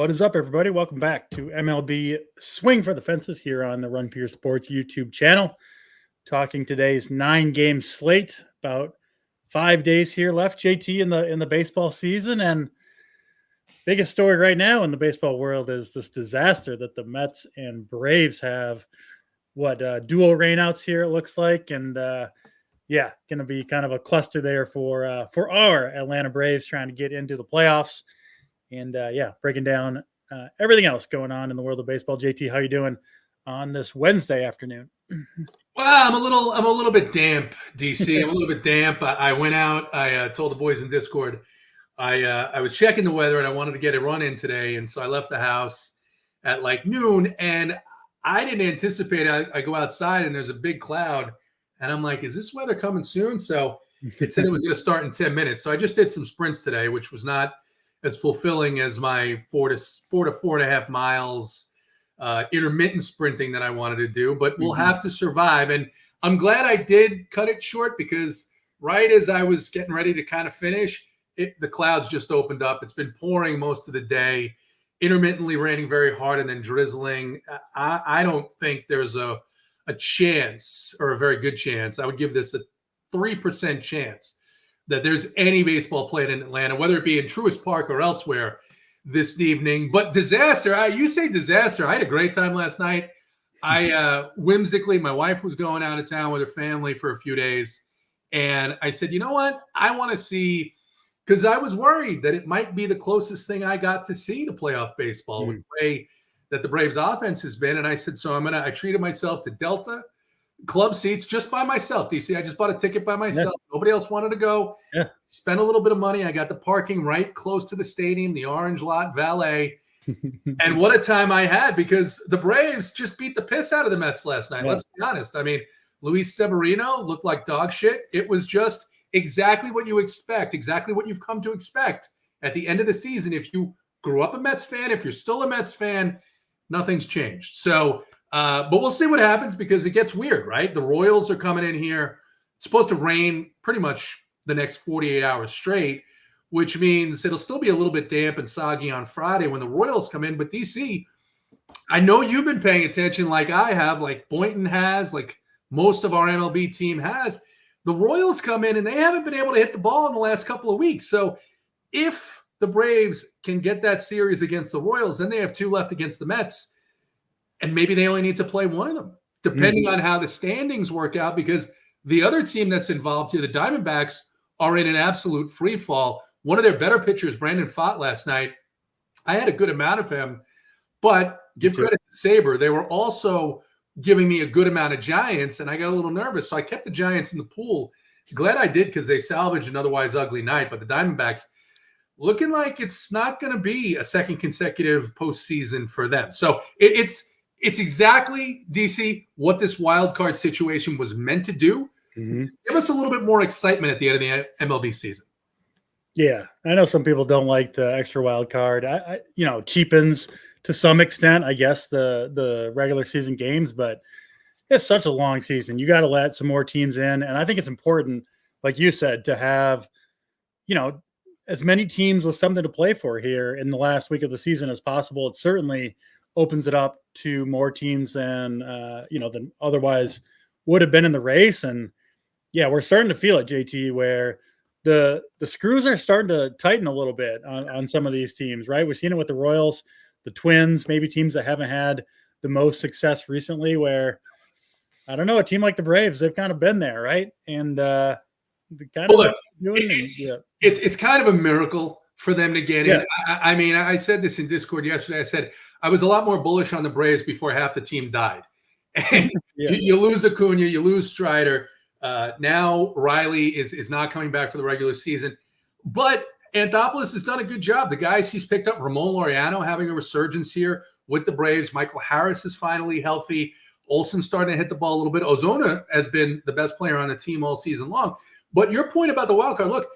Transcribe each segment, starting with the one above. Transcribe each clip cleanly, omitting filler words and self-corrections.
What is up, everybody? Welcome back to MLB Swing for the Fences here on the Run Pure Sports YouTube channel. Talking today's 9-game slate. About 5 days here left, JT, in the baseball season, and biggest story right now in the baseball world is this disaster that the Mets and Braves have. Dual rainouts here, it looks like, and going to be kind of a cluster there for our Atlanta Braves trying to get into the playoffs. And breaking down everything else going on in the world of baseball. JT, how you doing on this Wednesday afternoon? Well, I'm a little bit damp, DC. I'm a little bit damp. I went out. I told the boys in Discord. I was checking the weather and I wanted to get a run in today, and so I left the house at like noon. And I didn't anticipate. I go outside and there's a big cloud, and I'm like, "Is this weather coming soon?" So it said it was going to start in 10 minutes. So I just did some sprints today, which was not as fulfilling as my 4 to 4.5 miles intermittent sprinting that I wanted to do, but we'll have to survive. And I'm glad I did cut it short, because right as I was getting ready to kind of finish, the clouds just opened up. It's been pouring most of the day, intermittently raining very hard and then drizzling. I don't think there's a chance, or a very good chance. I would give this a 3% chance that there's any baseball played in Atlanta, whether it be in Truist Park or elsewhere this evening. But disaster, you say disaster. I had a great time last night. Whimsically, my wife was going out of town with her family for a few days. And I said, you know what? I want to see, because I was worried that it might be the closest thing I got to see to playoff baseball with the way that the Braves offense has been. And I said, so I treated myself to Delta club seats just by myself, DC. I just bought a ticket by myself. Yeah. Nobody else wanted to go. Yeah. Spent a little bit of money. I got the parking right close to the stadium, the orange lot valet. And what a time I had, because the Braves just beat the piss out of the Mets last night. Yeah. Let's be honest. I mean, Luis Severino looked like dog shit. It was just exactly what you expect, exactly what you've come to expect at the end of the season. If you grew up a Mets fan, if you're still a Mets fan, nothing's changed. So, but we'll see what happens, because it gets weird, right? The Royals are coming in here. It's supposed to rain pretty much the next 48 hours straight, which means it'll still be a little bit damp and soggy on Friday when the Royals come in. But DC, I know you've been paying attention like I have, like Boynton has, like most of our MLB team has. The Royals come in and they haven't been able to hit the ball in the last couple of weeks. So if the Braves can get that series against the Royals, then they have 2 left against the Mets. And maybe they only need to play one of them, depending on how the standings work out, because the other team that's involved here, the Diamondbacks, are in an absolute free fall. One of their better pitchers, Brandon Pfaadt, last night, I had a good amount of him, but give credit to Saber. They were also giving me a good amount of Giants, and I got a little nervous. So I kept the Giants in the pool. Glad I did, because they salvaged an otherwise ugly night. But the Diamondbacks, looking like it's not going to be a second consecutive postseason for them. So it's exactly, DC, what this wild card situation was meant to do. Give us a little bit more excitement at the end of the MLB season. Yeah, I know some people don't like the extra wild card. I cheapens to some extent, I guess, the regular season games, but it's such a long season. You got to let some more teams in, and I think it's important, like you said, to have, as many teams with something to play for here in the last week of the season as possible. It certainly opens it up to more teams than than otherwise would have been in the race. And yeah, we're starting to feel it, JT, where the screws are starting to tighten a little bit on some of these teams, right? We've seen it with the Royals, the Twins, maybe teams that haven't had the most success recently, where, I don't know, a team like the Braves, they've kind of been there, right? And it's kind of a miracle for them to get in. I mean, I said this in Discord yesterday. I said I was a lot more bullish on the Braves before half the team died. And you lose Acuna, you lose Strider. Now Riley is not coming back for the regular season. But Anthopoulos has done a good job. The guys he's picked up, Ramon Laureano having a resurgence here with the Braves. Michael Harris is finally healthy. Olsen's starting to hit the ball a little bit. Ozuna has been the best player on the team all season long. But your point about the wild card, look,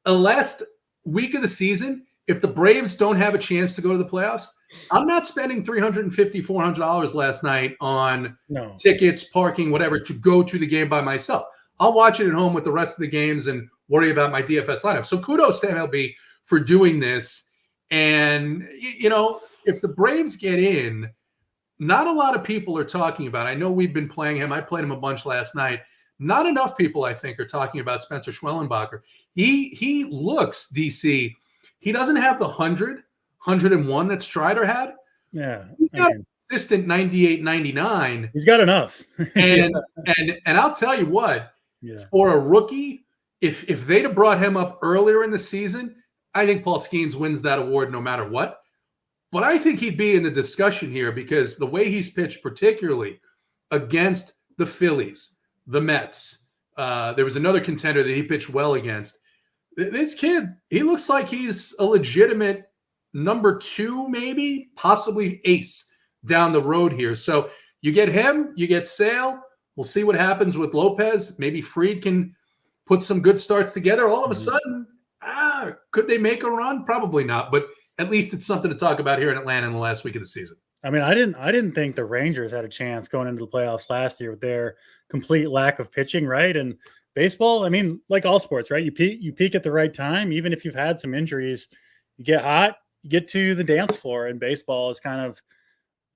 the last week of the season, if the Braves don't have a chance to go to the playoffs, I'm not spending $350, $400 last night on tickets, parking, whatever, to go to the game by myself. I'll watch it at home with the rest of the games and worry about my DFS lineup. So kudos to MLB for doing this. And, if the Braves get in, not a lot of people are talking about. I know we've been playing him. I played him a bunch last night. Not enough people, I think, are talking about Spencer Schwellenbacher. He looks, DC. He doesn't have the 101 that Strider had. Yeah, he's got consistent 98, 99. He's got enough. and I'll tell you what, for a rookie, if they'd have brought him up earlier in the season, I think Paul Skeens wins that award no matter what. But I think he'd be in the discussion here because the way he's pitched, particularly against the Phillies, the Mets, there was another contender that he pitched well against. This kid, he looks like he's a legitimate number 2, maybe, possibly ace down the road here. So you get him, you get Sale. We'll see what happens with Lopez. Maybe Fried can put some good starts together. All of a sudden, could they make a run? Probably not, but at least it's something to talk about here in Atlanta in the last week of the season. I mean, I didn't think the Rangers had a chance going into the playoffs last year with their complete lack of pitching, right? And baseball, I mean, like all sports, right? You peak at the right time. Even if you've had some injuries, you get hot, you get to the dance floor, and baseball is kind of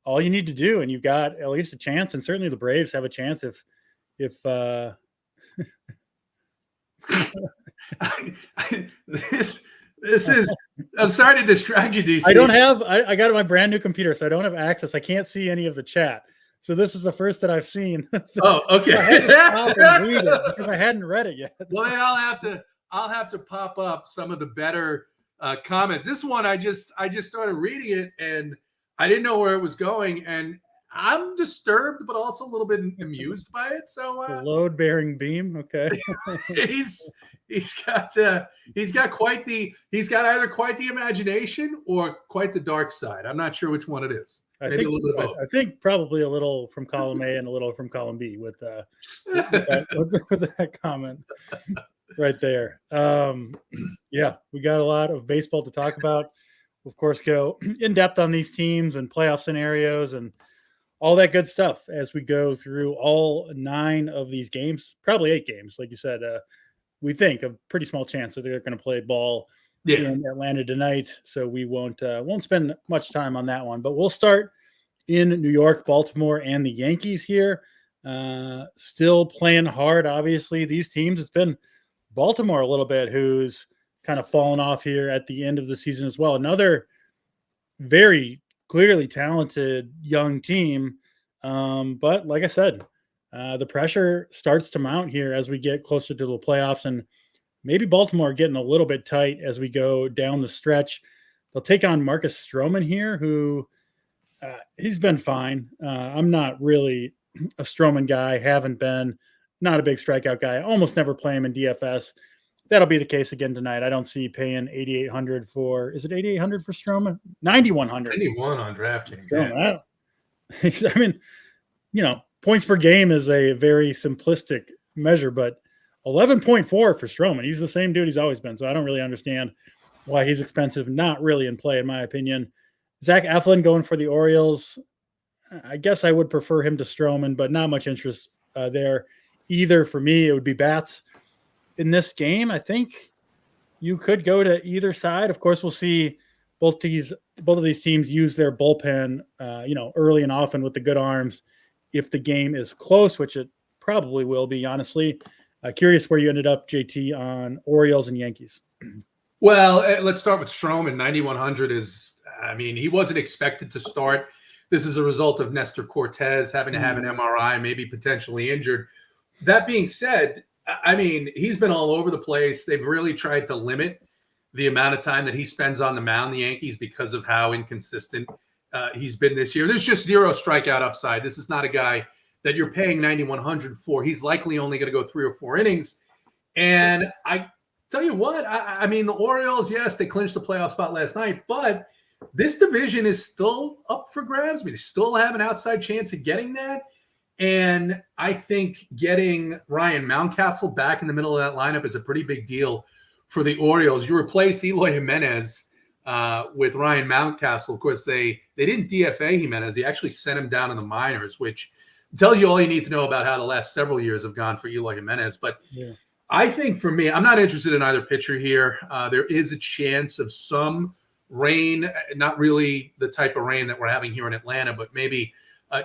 all you need to do. And you've got at least a chance. And certainly the Braves have a chance if This is, I'm sorry to distract you, DC. I got my brand new computer, so I don't have access. I can't see any of the chat. So this is the first that I've seen. Oh, okay. I had to stop and read it because I hadn't read it yet. Well, then I'll have to pop up some of the better comments. This one, I just started reading it and I didn't know where it was going, and I'm disturbed, but also a little bit amused by it. So load bearing beam. Okay. he's got either quite the imagination or quite the dark side. I'm not sure which one it is. Maybe a little bit of both. I think probably a little from column A and a little from column B with that comment right there. Yeah, we got a lot of baseball to talk about. Of course, go in depth on these teams and playoff scenarios and all that good stuff as we go through all 9 of these games, probably 8 games. Like you said, we think a pretty small chance that they're going to play ball in Atlanta tonight. So we won't spend much time on that one, but we'll start in New York, Baltimore, and the Yankees here. Still playing hard. Obviously these teams, it's been Baltimore a little bit, who's kind of fallen off here at the end of the season as well. Another very clearly talented young team. But like I said, the pressure starts to mount here as we get closer to the playoffs, and maybe Baltimore getting a little bit tight as we go down the stretch. They'll take on Marcus Stroman here, who he's been fine. I'm not really a Stroman guy, haven't been, not a big strikeout guy. I almost never play him in DFS. That'll be the case again tonight. I don't see paying $8,800 for, is it $8,800 for Stroman? $9,100. 91 on DraftKings. Yeah. I mean, points per game is a very simplistic measure, but 11.4 for Stroman. He's the same dude he's always been. So I don't really understand why he's expensive. Not really in play, in my opinion. Zach Eflin going for the Orioles. I guess I would prefer him to Stroman, but not much interest there either. For me, it would be bats in this game. I think you could go to either side. Of course, we'll see both of these teams use their bullpen, early and often with the good arms. If the game is close, which it probably will be, honestly. Curious where you ended up, JT, on Orioles and Yankees. Well, let's start with Stroman. 9,100 is, he wasn't expected to start. This is a result of Nestor Cortez having to have an MRI, maybe potentially injured. That being said, he's been all over the place. They've really tried to limit the amount of time that he spends on the mound, the Yankees, because of how inconsistent he's been this year. There's just zero strikeout upside. This is not a guy that you're paying 9,100 for. He's likely only going to go 3 or 4 innings. And I tell you what, the Orioles, yes, they clinched the playoff spot last night, but this division is still up for grabs. They still have an outside chance of getting that. And I think getting Ryan Mountcastle back in the middle of that lineup is a pretty big deal for the Orioles. You replace Eloy Jimenez with Ryan Mountcastle. Of course, they didn't DFA Jimenez. They actually sent him down in the minors, which tells you all you need to know about how the last several years have gone for Eloy Jimenez. But I think for me, I'm not interested in either pitcher here. There is a chance of some Rain, not really the type of rain that we're having here in Atlanta, but maybe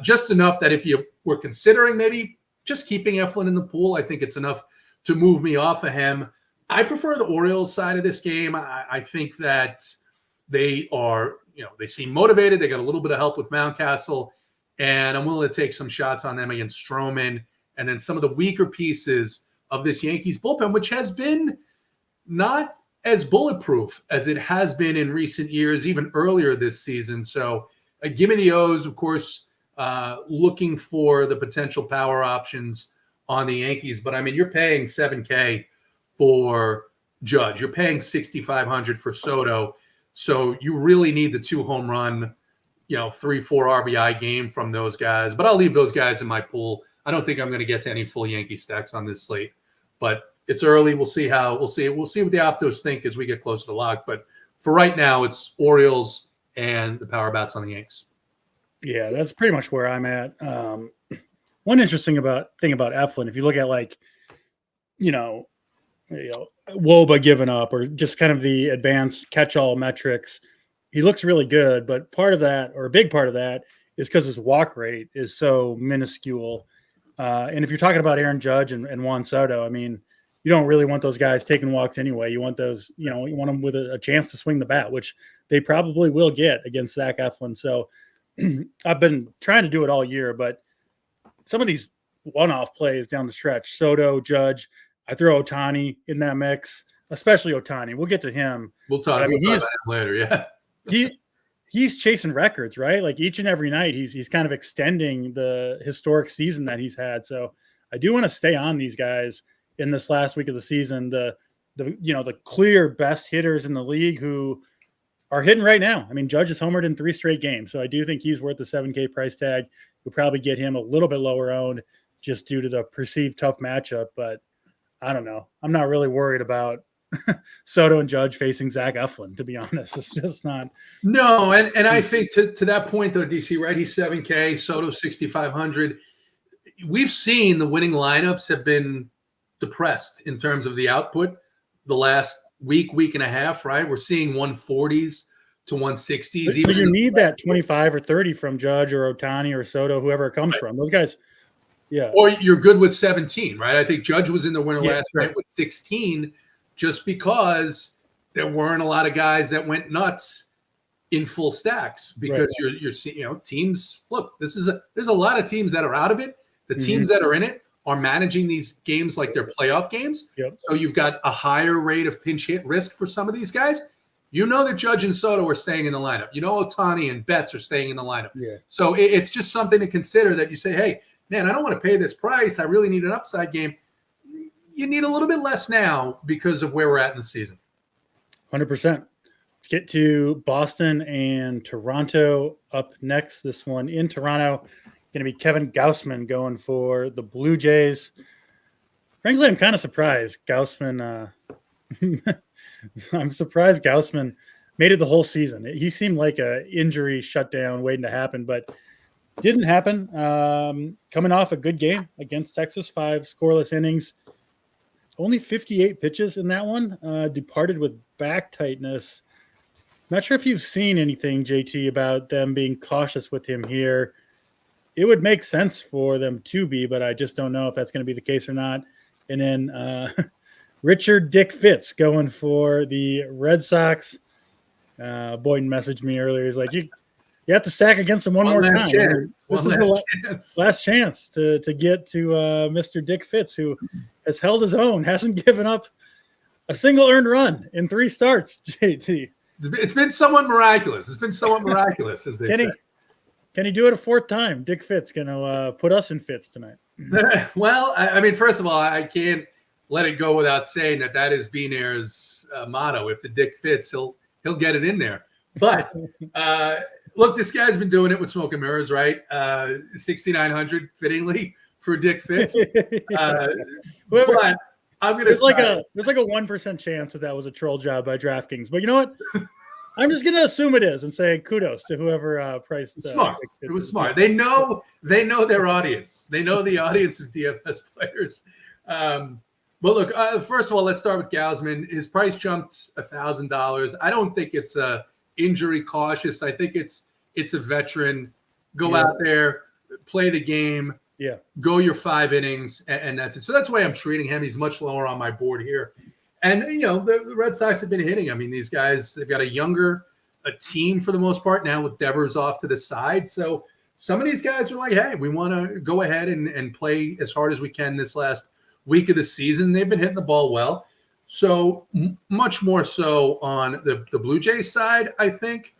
just enough that if you were considering maybe just keeping Eflin in the pool, I think it's enough to move me off of him. I prefer the Orioles side of this game. I think that they are, they seem motivated. They got a little bit of help with Mountcastle, and I'm willing to take some shots on them against Stroman. And then some of the weaker pieces of this Yankees bullpen, which has been not as bulletproof as it has been in recent years, even earlier this season. So give me the O's, of course, looking for the potential power options on the Yankees. But, I mean, you're paying $7K for Judge. You're paying $6,500 for Soto. So you really need the 2-home run, 3-4 RBI game from those guys. But I'll leave those guys in my pool. I don't think I'm going to get to any full Yankee stacks on this slate. But it's early. We'll see what the Optos think as we get closer to lock. But for right now, it's Orioles and the power bats on the Yanks. Yeah, that's pretty much where I'm at. One interesting thing about Eflin, if you look at WOBA given up or just kind of the advanced catch-all metrics, he looks really good. But part of that, or a big part of that, is because his walk rate is so minuscule. And if you're talking about Aaron Judge and Juan Soto, I mean, you don't really want those guys taking walks anyway. You want those, you want them with a chance to swing the bat, which they probably will get against Zach Eflin. So I've been trying to do it all year, but some of these one-off plays down the stretch, Soto, Judge, I throw Ohtani in that mix, especially Ohtani. We'll get to him. We'll talk about him later. Yeah. He's chasing records, right? Like each and every night, he's kind of extending the historic season that he's had. So I do want to stay on these guys in this last week of the season. The clear best hitters in the league who are hitting right now. I mean, Judge is homered in 3 straight games, so I do think he's worth the $7K price tag. You'll probably get him a little bit lower owned just due to the perceived tough matchup. But I don't know. I'm not really worried about Soto and Judge facing Zach Eflin, to be honest. It's just not. No, and I think to that point, though, DC, right? He's $7K, Soto $6,500. We've seen the winning lineups have been depressed in terms of the output the last week and a half, right? We're seeing 140s to 160s. So you need that 25 or 30 from Judge or Ohtani or Soto, whoever it comes from. Those guys, yeah. Or you're good with 17, right? I think Judge was in the winner last night with 16 just because there weren't a lot of guys that went nuts in full stacks because you're seeing, teams, look, there's a lot of teams that are out of it. The teams that are in it are managing these games like they're playoff games. Yep. So you've got a higher rate of pinch hit risk for some of these guys. You know that Judge and Soto are staying in the lineup. You know Ohtani and Betts are staying in the lineup. Yeah. So it's just something to consider that you say, hey, man, I don't want to pay this price. I really need an upside game. You need a little bit less now because of where we're at in the season. 100%. Let's get to Boston and Toronto up next. This one in Toronto. Going to be Kevin Gausman going for the Blue Jays. Frankly, I'm kind of surprised Gausman. I'm surprised Gausman made it the whole season. He seemed like a injury shutdown waiting to happen, but didn't happen. Coming off a good game against Texas, 5 scoreless innings, only 58 pitches in that one. Departed with back tightness. Not sure if you've seen anything, JT, about them being cautious with him here. It would make sense for them to be, but I just don't know if that's going to be the case or not. And then Richard Dick Fitz going for the Red Sox. Boynton messaged me earlier. He's like, you have to stack against him one more time. Chance. This is the last chance to get to Mr. Dick Fitz, who has held his own, hasn't given up a single earned run in 3 starts, JT. It's been somewhat miraculous. It's been somewhat miraculous, as they say. Can he do it a 4th time? Dick Fitz going to put us in fits tonight. Well, I mean, first of all, I can't let it go without saying that is Beanair's motto. If the Dick fits, he'll get it in there. But look, this guy's been doing it with smoke and mirrors, right? 6,900 fittingly for Dick Fitz. But I'm gonna. There's like a 1% chance that was a troll job by DraftKings. But you know what? I'm just gonna assume it is and say kudos to whoever priced. Smart. It was smart. They know their audience. They know the audience of DFS players. But look, first of all, let's start with Gausman. His price jumped $1,000. I don't think it's a injury cautious. I think it's a veteran. Go out there, play the game. Yeah. Go your 5 innings, and that's it. So that's the way I'm treating him. He's much lower on my board here. And, the Red Sox have been hitting. I mean, these guys, they've got a team for the most part now with Devers off to the side. So some of these guys are like, hey, we want to go ahead and play as hard as we can this last week of the season. They've been hitting the ball well. So much more so on the Blue Jays side, I think.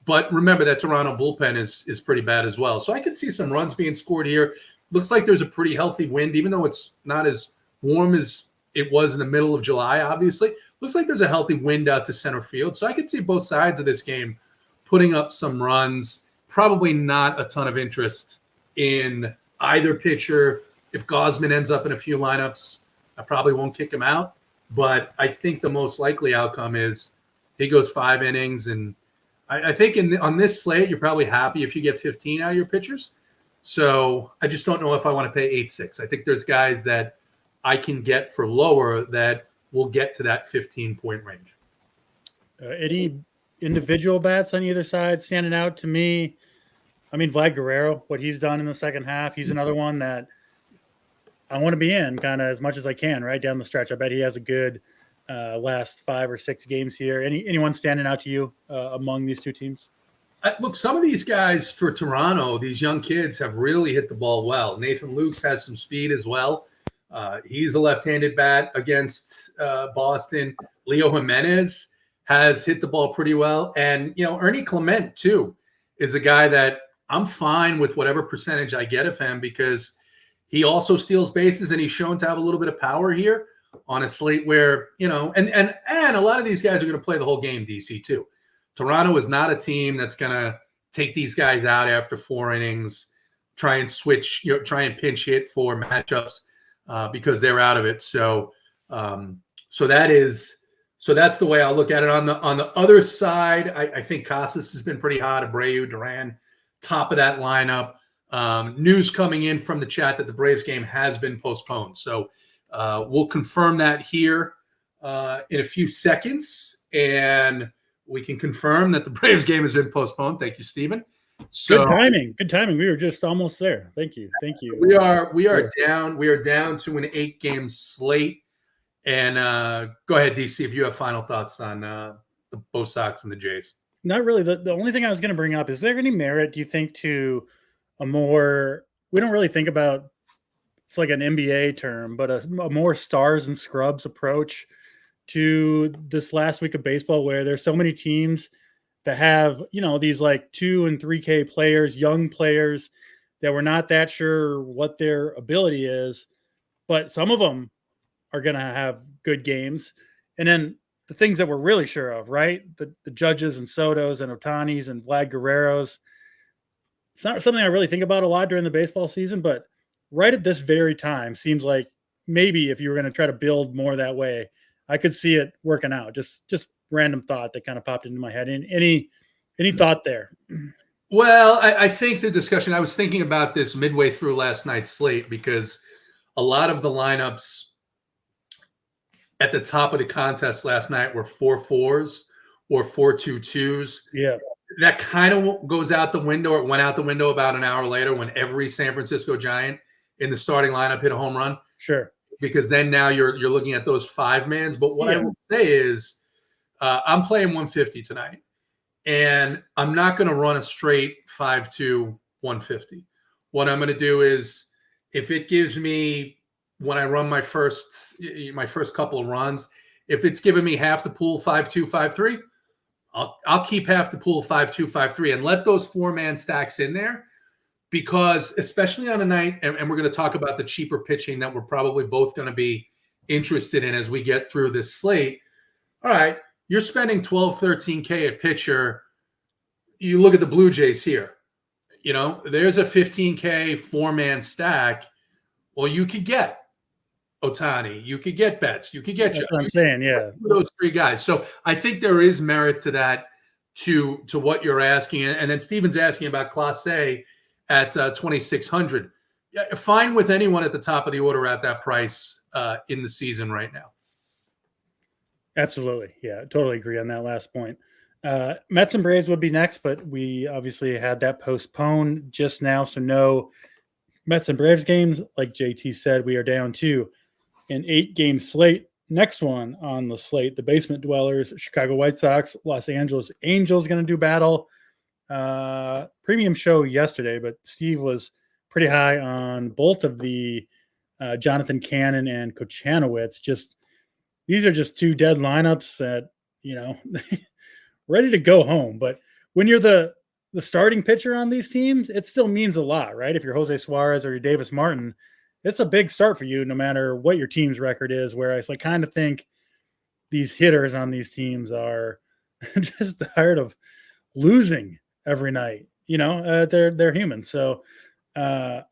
But remember, that Toronto bullpen is pretty bad as well. So I could see some runs being scored here. Looks like there's a pretty healthy wind, even though it's not as warm as it was in the middle of July, obviously. Looks like there's a healthy wind out to center field. So I could see both sides of this game putting up some runs. Probably not a ton of interest in either pitcher. If Gausman ends up in a few lineups, I probably won't kick him out. But I think the most likely outcome is he goes 5 innings. And I think on this slate, you're probably happy if you get 15 out of your pitchers. So I just don't know if I want to pay 8-6. I think there's guys that I can get for lower that will get to that 15-point range. Any individual bats on either side standing out to me? I mean, Vlad Guerrero, what he's done in the second half, he's another one that I want to be in kind of as much as I can right down the stretch. I bet he has a good last 5 or 6 games here. Anyone standing out to you among these two teams? Look, some of these guys for Toronto, these young kids have really hit the ball well. Nathan Lukes has some speed as well. He's a left-handed bat against Boston. Leo Jimenez has hit the ball pretty well. And, Ernie Clement, too, is a guy that I'm fine with whatever percentage I get of him because he also steals bases and he's shown to have a little bit of power here on a slate where, and a lot of these guys are going to play the whole game, DC, too. Toronto is not a team that's going to take these guys out after 4 innings, try and switch, try and pinch hit for matchups because they're out of it. So that's the way I'll look at it. On the other side, I think Casas has been pretty hot. Abreu, Duran, top of that lineup. News coming in from the chat that the Braves game has been postponed. So we'll confirm that here in a few seconds, and we can confirm that the Braves game has been postponed. Thank you, Stephen. So Good timing. We were just almost there. Thank you. We are down to an 8-game slate. And go ahead, DC, if you have final thoughts on the both Sox and the Jays. Not really. The only thing I was going to bring up, is there any merit, do you think, to we don't really think about, it's like an NBA term, but a more stars and scrubs approach to this last week of baseball, where there's so many teams that have, these like 2 and 3K players, young players that we're not that sure what their ability is, but some of them are going to have good games. And then the things that we're really sure of, right? The Judges and Sotos and Otanis and Vlad Guerreros. It's not something I really think about a lot during the baseball season, but right at this very time seems like maybe if you were going to try to build more that way, I could see it working out. Just random thought that kind of popped into my head. Any thought there? Well, I think the discussion, I was thinking about this midway through last night's slate because a lot of the lineups at the top of the contest last night were 4-4s or 4-2-2s. Yeah. That kind of goes out the window, or went out the window about an hour later when every San Francisco Giant in the starting lineup hit a home run. Sure. Because then now you're looking at those 5-mans. But what I will say is I'm playing 150 tonight, and I'm not going to run a straight 5-2 150. What I'm going to do is, if it gives me, when I run my first couple of runs, if it's giving me half the pool 5-2 5-3, I'll keep half the pool 5-2 5-3 and let those 4-man stacks in there. Because especially on a night, and we're going to talk about the cheaper pitching that we're probably both going to be interested in as we get through this slate. All right, you're spending 12, 13K at pitcher. You look at the Blue Jays here. There's a 15K 4-man stack. Well, you could get Ohtani. You could get Betts. You could get That's what I'm saying, yeah. Those 3 guys. So I think there is merit to that, to what you're asking. And then Steven's asking about Class A at 2,600. Yeah, fine with anyone at the top of the order at that price in the season right now. Absolutely. Yeah, totally agree on that last point. Mets and Braves would be next, but we obviously had that postponed just now, so no Mets and Braves games. Like JT said, we are down to an 8-game slate. Next one on the slate, the Basement Dwellers, Chicago White Sox, Los Angeles Angels going to do battle. Premium show yesterday, but Steve was pretty high on both of the Jonathan Cannon and Kochanowicz. These are just two dead lineups that, ready to go home. But when you're the starting pitcher on these teams, it still means a lot, right? If you're Jose Suarez or you're Davis Martin, it's a big start for you no matter what your team's record is. Whereas I kind of think these hitters on these teams are just tired of losing every night. They're human. So I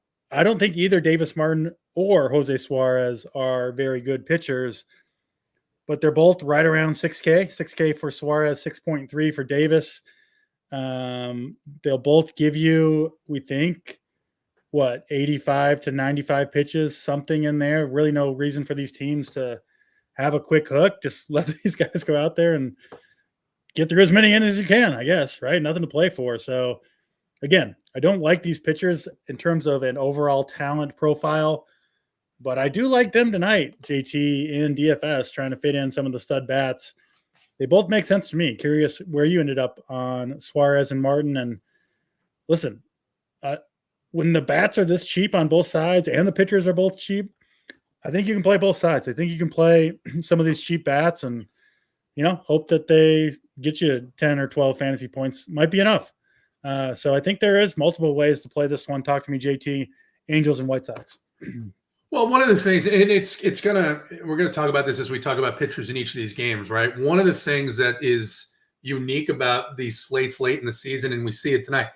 don't think either Davis Martin or Jose Suarez are very good pitchers, but they're both right around 6K for Suarez, 6.3 for Davis. They'll both give you, we think, 85 to 95 pitches, something in there. Really no reason for these teams to have a quick hook. Just let these guys go out there and get through as many innings as you can, I guess, right? Nothing to play for. So, again, I don't like these pitchers in terms of an overall talent profile, but I do like them tonight, JT, in DFS, trying to fit in some of the stud bats. They both make sense to me. Curious where you ended up on Suarez and Martin. And listen, when the bats are this cheap on both sides and the pitchers are both cheap, I think you can play both sides. I think you can play some of these cheap bats and, hope that they get you 10 or 12 fantasy points. Might be enough. So I think there is multiple ways to play this one. Talk to me, JT, Angels and White Sox. Well, one of the things, and we're gonna talk about this as we talk about pitchers in each of these games, right? One of the things that is unique about these slates late in the season, and we see it tonight,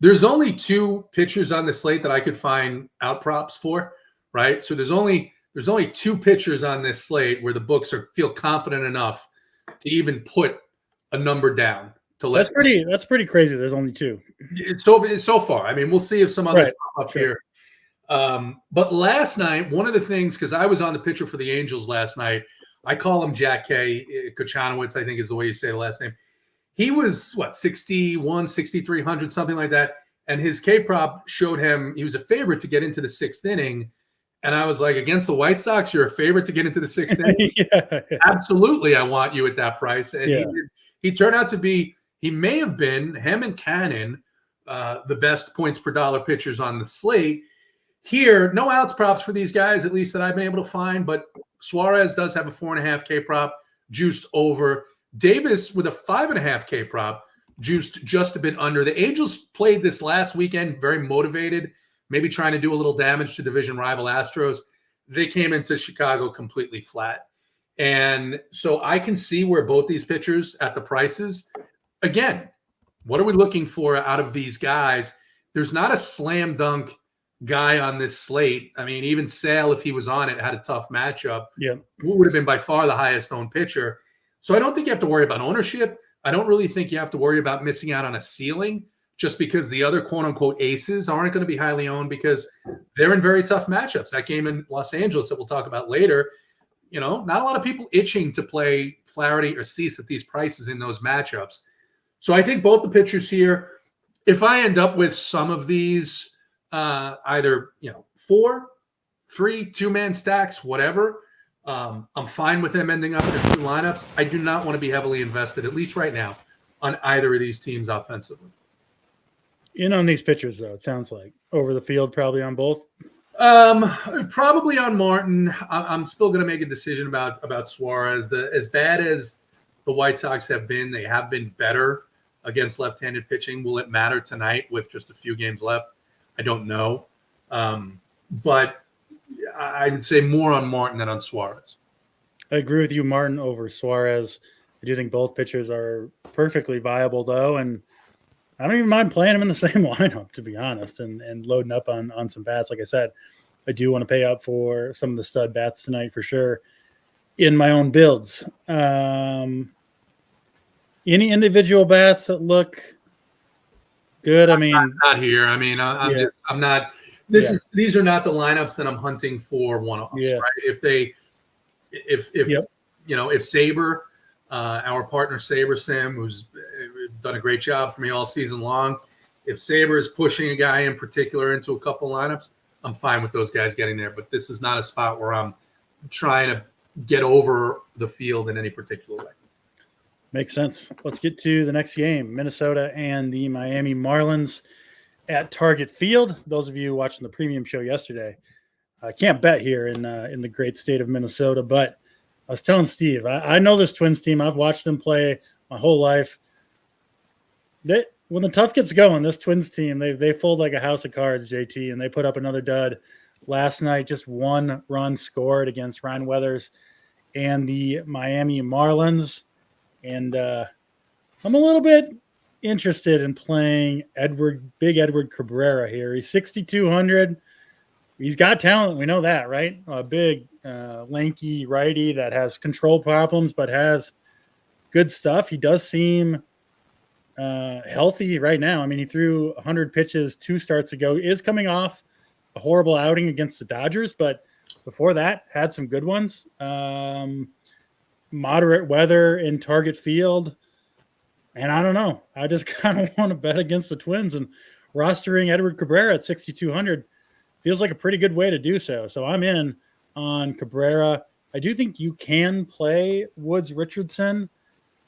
there's only 2 pitchers on the slate that I could find out props for, right? So there's only 2 pitchers on this slate where the books feel confident enough to even put a number down. That's pretty crazy. There's only 2. It's so far. I mean, we'll see if some others pop up here. But last night, one of the things, because I was on the pitcher for the Angels last night, I call him Jack K. Kochanowicz, I think is the way you say the last name. He was, 61, 6,300, something like that. And his K-prop showed him he was a favorite to get into the 6th inning. And I was like, against the White Sox, you're a favorite to get into the 6th inning? Yeah. Absolutely, I want you at that price. And he turned out to be, he may have been, him and Cannon, the best points per dollar pitchers on the slate. Here, no outs props for these guys, at least that I've been able to find, but Suarez does have a 4.5 K prop, juiced over. Davis with a 5.5 K prop, juiced just a bit under. The Angels played this last weekend very motivated, maybe trying to do a little damage to division rival Astros. They came into Chicago completely flat. And so I can see where both these pitchers at the prices. Again, what are we looking for out of these guys? There's not a slam dunk guy on this slate. I mean, even Sale, if he was on it, had a tough matchup. Yeah, would have been by far the highest owned pitcher. So I don't think you have to worry about ownership. I don't really think you have to worry about missing out on a ceiling just because the other quote unquote aces aren't going to be highly owned because they're in very tough matchups. That game in Los Angeles that we'll talk about later, not a lot of people itching to play Flaherty or Cease at these prices in those matchups. So I think both the pitchers here, if I end up with some of these, either 4, 3, 2-man stacks, whatever. I'm fine with them ending up in 2 lineups. I do not want to be heavily invested, at least right now, on either of these teams offensively. In on these pitchers, though, it sounds like over the field, probably on both. Probably on Martin. I'm still going to make a decision about Suarez. As bad as the White Sox have been, they have been better against left-handed pitching. Will it matter tonight with just a few games left? I don't know. But I would say more on Martin than on Suarez. I agree with you, Martin over Suarez. I do think both pitchers are perfectly viable, though. And I don't even mind playing them in the same lineup, to be honest, and loading up on some bats. Like I said, I do want to pay up for some of the stud bats tonight for sure in my own builds. Any individual bats that look good? I mean, not here. I mean, I'm not. These are not the lineups that I'm hunting for one-offs, right? If Saber, our partner Saber Sim, who's done a great job for me all season long. If Saber is pushing a guy in particular into a couple lineups, I'm fine with those guys getting there. But this is not a spot where I'm trying to get over the field in any particular way. Makes sense. Let's get to the next game, Minnesota and the Miami Marlins at Target Field. Those of you watching the premium show yesterday, I can't bet here in the great state of Minnesota, but I was telling Steve, I know this Twins team. I've watched them play my whole life. When the tough gets going, this Twins team, they fold like a house of cards, JT, and they put up another dud last night. Just 1 run scored against Ryan Weathers and the Miami Marlins. And I'm a little bit interested in playing Big Edward Cabrera here. He's 6,200. He's got talent. We know that, right? A big, lanky righty that has control problems, but has good stuff. He does seem healthy right now. I mean, he threw 100 pitches 2 starts ago. He is coming off a horrible outing against the Dodgers, but before that, had some good ones. Moderate weather in Target Field. And I don't know. I just kind of want to bet against the Twins, and rostering Edward Cabrera at 6,200 feels like a pretty good way to do so. So I'm in on Cabrera. I do think you can play Woods Richardson.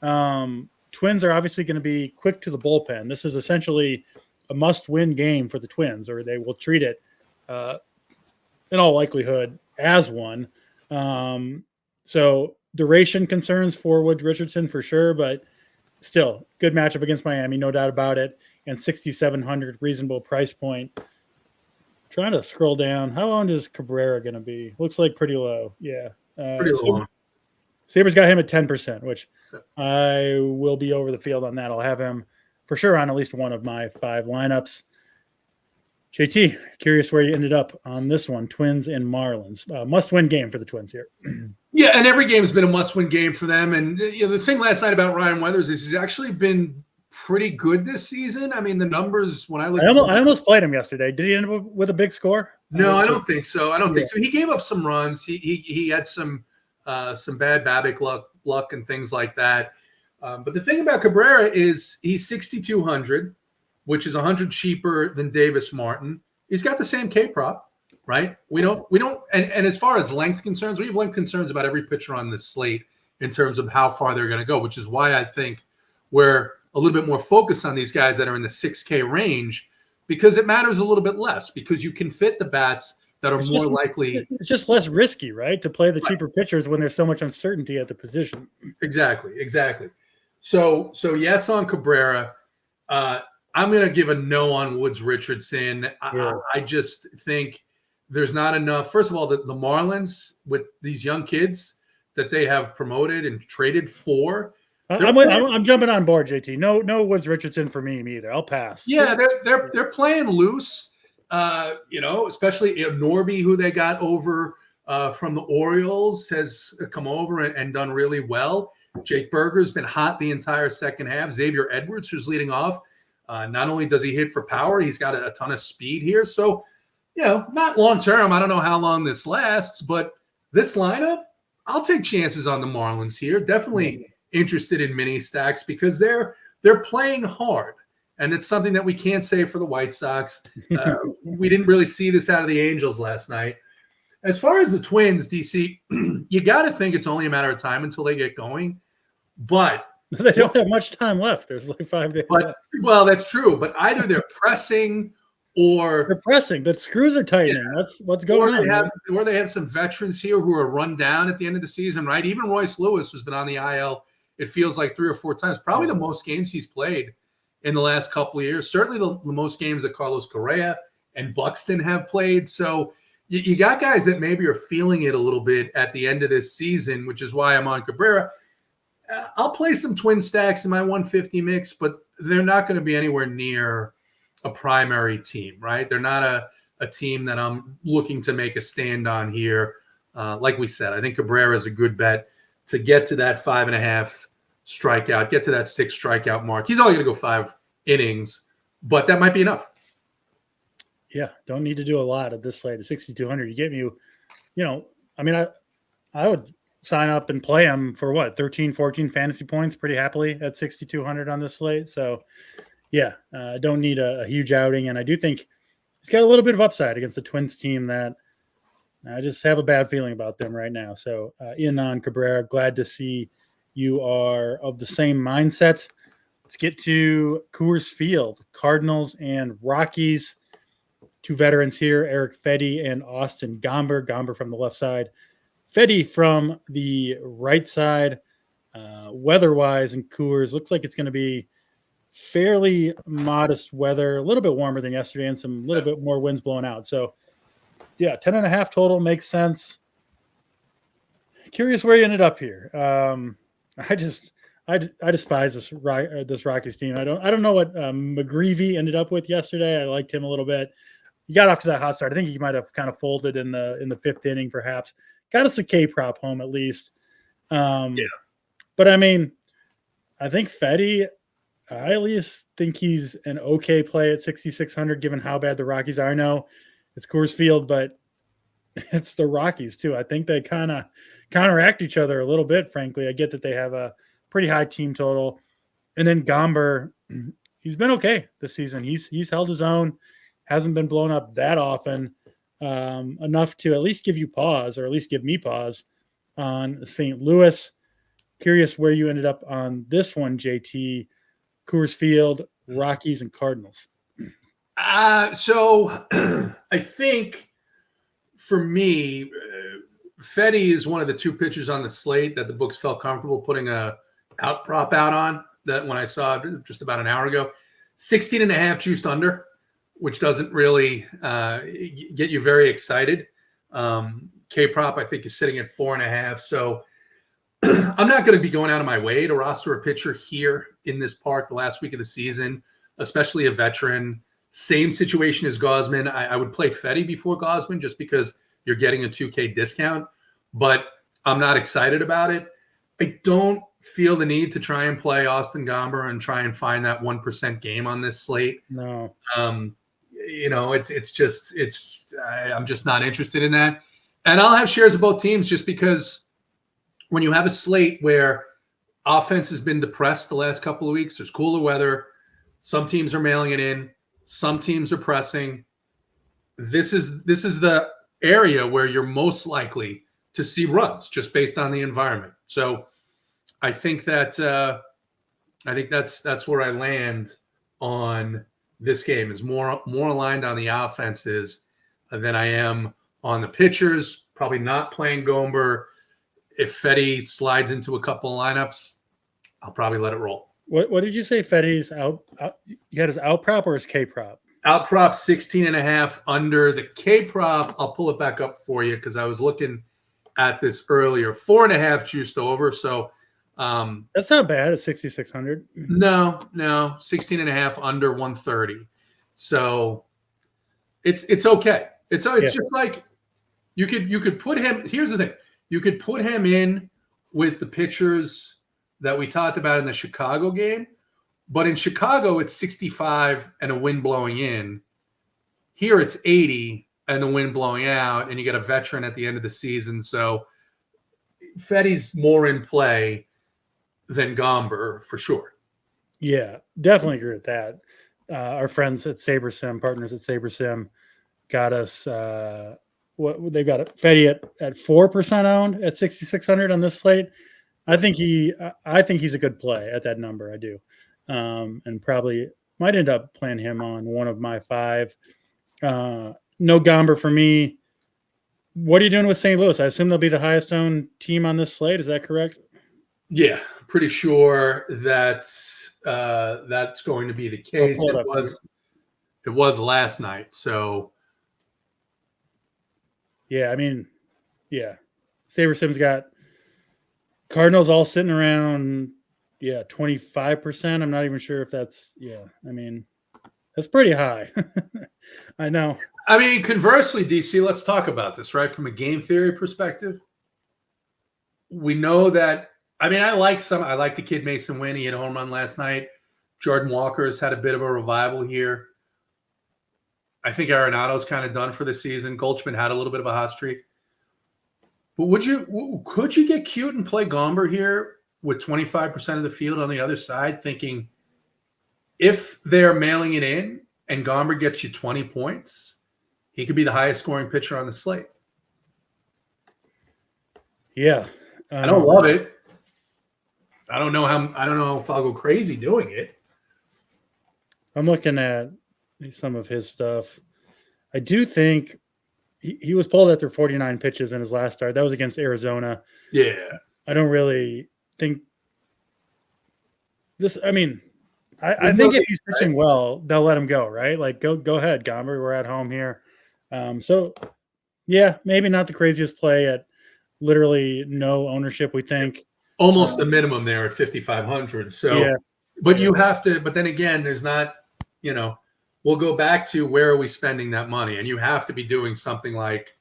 Twins are obviously going to be quick to the bullpen. This is essentially a must-win game for the Twins, or they will treat it in all likelihood as one. So duration concerns for Woods Richardson for sure, but still good matchup against Miami, no doubt about it. And 6,700 reasonable price point. Trying to scroll down. How long is Cabrera going to be? Looks like pretty low. Yeah. Pretty low. Sabres got him at 10%, which I will be over the field on that. I'll have him for sure on at least one of my 5 lineups. JT, curious where you ended up on this one, Twins and Marlins. Must-win game for the Twins here. Yeah, and every game has been a must-win game for them. And the thing last night about Ryan Weathers is he's actually been pretty good this season. I mean, the numbers, when I look, I almost played him yesterday. Did he end up with a big score? No, I don't think so. I don't think so. He gave up some runs. He had some bad BABIP luck and things like that. But the thing about Cabrera is he's 6,200, which is 100 cheaper than Davis Martin. He's got the same K prop, right? We don't, and as far as length concerns, we have length concerns about every pitcher on this slate in terms of how far they're going to go, which is why I think we're a little bit more focused on these guys that are in the 6K range, because it matters a little bit less, because you can fit the bats that are more likely. It's just less risky, right? To play the cheaper pitchers when there's so much uncertainty at the position. Exactly. So yes on Cabrera. I'm going to give a no on Woods Richardson. Yeah. I just think there's not enough. First of all, the Marlins with these young kids that they have promoted and traded for. I'm jumping on board, JT. No Woods Richardson for me either. I'll pass. Yeah, they're playing loose. Especially Norby, who they got over from the Orioles, has come over and done really well. Jake Berger's been hot the entire second half. Xavier Edwards, who's leading off. Not only does he hit for power, he's got a ton of speed here. So, not long term. I don't know how long this lasts, but this lineup, I'll take chances on the Marlins here. Definitely interested in mini stacks because they're playing hard. And it's something that we can't say for the White Sox. We didn't really see this out of the Angels last night. As far as the Twins, DC, you got to think it's only a matter of time until they get going. But they don't have much time left. There's like 5 days left. Well, that's true. But either they're pressing or they're pressing. The screws are tightening. Yeah. That's what's going on. Or they have some veterans here who are run down at the end of the season, right? Even Royce Lewis, who's been on the IL, it feels like 3 or 4 times. Probably the most games he's played in the last couple of years. Certainly the most games that Carlos Correa and Buxton have played. So you got guys that maybe are feeling it a little bit at the end of this season, which is why I'm on Cabrera. I'll play some twin stacks in my 150 mix, but they're not going to be anywhere near a primary team, right? They're not a team that I'm looking to make a stand on here. Like we said, I think Cabrera is a good bet to get to that 5.5 strikeout, get to that 6 strikeout mark. He's only going to go 5 innings, but that might be enough. Yeah, don't need to do a lot at this slate at 6,200. You get me, I would sign up and play him for what, 13, 14 fantasy points pretty happily at 6,200 on this slate. So yeah, I don't need a huge outing. And I do think he's got a little bit of upside against the Twins team that I just have a bad feeling about them right now. So in on Cabrera, glad to see you are of the same mindset. Let's get to Coors Field, Cardinals and Rockies. Two veterans here, Eric Fedde and Austin Gomber. Gomber from the left side, Fedde from the right side. Weather-wise in Coors, looks like it's going to be fairly modest weather, a little bit warmer than yesterday and some little bit more winds blowing out. So yeah, 10.5 total makes sense. Curious where you ended up here. I despise this Rockies team. I don't know what McGreevy ended up with yesterday. I liked him a little bit. He got off to that hot start. I think he might have kind of folded in the fifth inning, perhaps. Got us a K prop home at least. Yeah. But I mean, I think Fedde, I at least think he's an okay play at 6,600, given how bad the Rockies are. I know it's Coors Field, but it's the Rockies too. I think they kind of counteract each other a little bit, frankly. I get that they have a pretty high team total. And then Gomber, he's been okay this season. He's held his own, hasn't been blown up that often, enough to at least give you pause, or at least give me pause on St. Louis. Curious where you ended up on this one, JT. Coors Field, Rockies, and Cardinals. So I think for me, Fedde is one of the two pitchers on the slate that the books felt comfortable putting a out prop out on. That when I saw it just about an hour ago, 16.5 juiced under, which doesn't really get you very excited. K prop I think is sitting at 4.5. So I'm not going to be going out of my way to roster a pitcher here in this park the last week of the season, especially a veteran. Same situation as Gausman. I would play Fedde before Gausman just because you're getting a 2K discount, but I'm not excited about it. I don't feel the need to try and play Austin Gomber and try and find that 1% game on this slate. No. I'm just not interested in that. And I'll have shares of both teams just because when you have a slate where offense has been depressed the last couple of weeks, there's cooler weather, some teams are mailing it in, some teams are pressing. This is the area where you're most likely to see runs just based on the environment. So I think that's where I land on this game, is more aligned on the offenses than I am on the pitchers. Probably not playing Gomber. If Fedde slides into a couple of lineups, I'll probably let it roll. What did you say? Fedde's out? You had his out prop or his K prop? Out prop 16.5 under. The K prop, I'll pull it back up for you because I was looking at this earlier. 4.5 juiced over. So that's not bad at 6,600. No, 16.5 under 130. So it's okay. It's just like you could put him. Here's the thing. You could put him in with the pitchers that we talked about in the Chicago game, but in Chicago, it's 65 and a wind blowing in. Here, it's 80 and the wind blowing out, and you get a veteran at the end of the season. So Fedde's more in play than Gomber for sure. Yeah, definitely agree with that. Our friends at SaberSim, partners at SaberSim, got us what they've got Fedde at 4% owned at 6,600 on this slate. I think he's a good play at that number. I do, and probably might end up playing him on one of my 5. No Gomber for me. What are you doing with St. Louis? I assume they'll be the highest owned team on this slate. Is that correct? Yeah, pretty sure that's going to be the case. It was last night. So yeah, I mean, yeah, SaberSim's got Cardinals all sitting around 25%. I'm not even sure if that's I mean, that's pretty high. I know. I mean, conversely, DC, let's talk about this, right? From a game theory perspective, we know that. I mean, I like the kid Mason Wynn. He hit a home run last night. Jordan Walker's had a bit of a revival here. I think Arenado's kind of done for the season. Goldschmidt had a little bit of a hot streak. Could you get cute and play Gomber here with 25% of the field on the other side, thinking if they're mailing it in and Gomber gets you 20 points, he could be the highest scoring pitcher on the slate. Yeah. I don't love it. I don't know if I'll go crazy doing it. I'm looking at some of his stuff. I do think he was pulled after 49 pitches in his last start. That was against Arizona. Yeah. I don't really think this. I mean, I think if he's pitching well, they'll let him go, right? Like, go ahead, Gomber. We're at home here. So, yeah, maybe not the craziest play at literally no ownership, we think. Almost the minimum there at 5,500. So, yeah. But you have to – but then again, there's not – we'll go back to where are we spending that money? And you have to be doing something like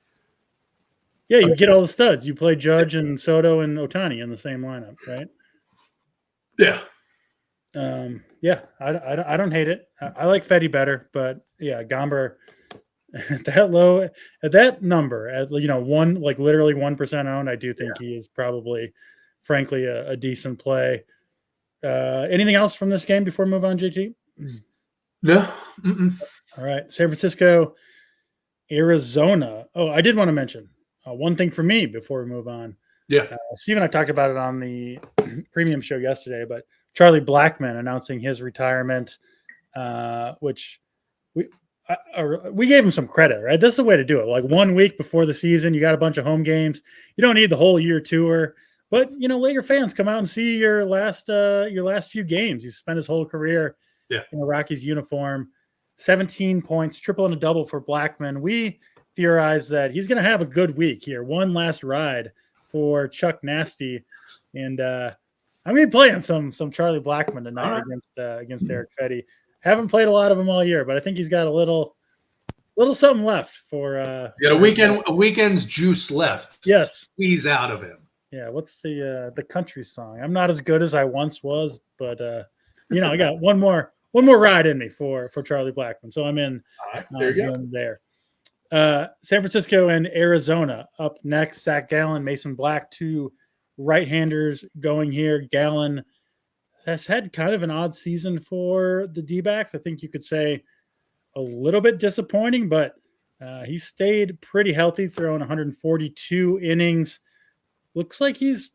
– yeah, you get all the studs. You play Judge and Soto and Ohtani in the same lineup, right? Yeah. I don't hate it. I like Fetty better, but yeah, Gomber at that low, at that number, at one, like literally 1% owned, I do think he is probably, frankly, a decent play. Anything else from this game before we move on, JT? No. All right, San Francisco, Arizona. Oh, I did want to mention one thing for me before we move on. Yeah, Steve and I talked about it on the premium show yesterday, but Charlie Blackmon announcing his retirement, which we gave him some credit, right? That's the way to do it. Like 1 week before the season, you got a bunch of home games. You don't need the whole year tour, but let your fans come out and see your last few games. He spent his whole career in the Rockies uniform. 17 points, triple and a double for Blackmon. We theorized that he's going to have a good week here. One last ride for Chuck Nasty, and I'm going to be playing some Charlie Blackmon tonight against Eric Fetty. Haven't played a lot of them all year, but I think he's got a little something left for. He's got a weekend's juice left. Yes, squeeze out of him. Yeah, what's the country song? I'm not as good as I once was, but I got one more ride in me for Charlie Blackmon, so I'm in. All right, there you go. There. San Francisco and Arizona up next. Zach Gallen, Mason Black, two right-handers going here. Gallen has had kind of an odd season for the D-backs. I think you could say a little bit disappointing, but he stayed pretty healthy, throwing 142 innings. Looks like he's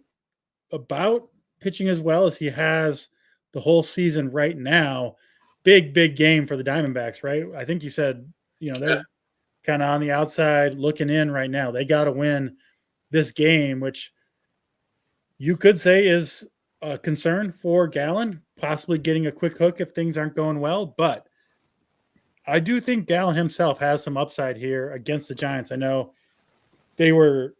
about pitching as well as he has the whole season right now. Big game for the Diamondbacks, right? I think you said, they're kind of on the outside looking in right now. They got to win this game, which you could say is a concern for Gallen, possibly getting a quick hook if things aren't going well. But I do think Gallen himself has some upside here against the Giants. I know they were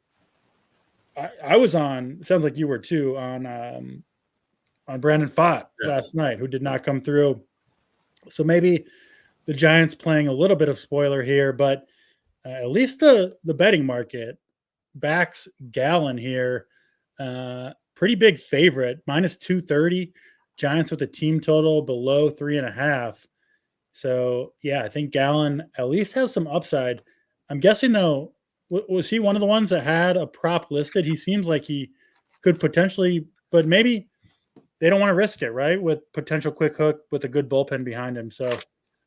I was on, sounds like you were too, on Brandon Pfaadt last night, who did not come through. So maybe the Giants playing a little bit of spoiler here, but at least the betting market backs Gallen here. Pretty big favorite, minus 230. Giants with a team total below 3.5. So, yeah, I think Gallen at least has some upside. I'm guessing, though, was he one of the ones that had a prop listed? He seems like he could potentially, but maybe they don't want to risk it, right? With potential quick hook with a good bullpen behind him. So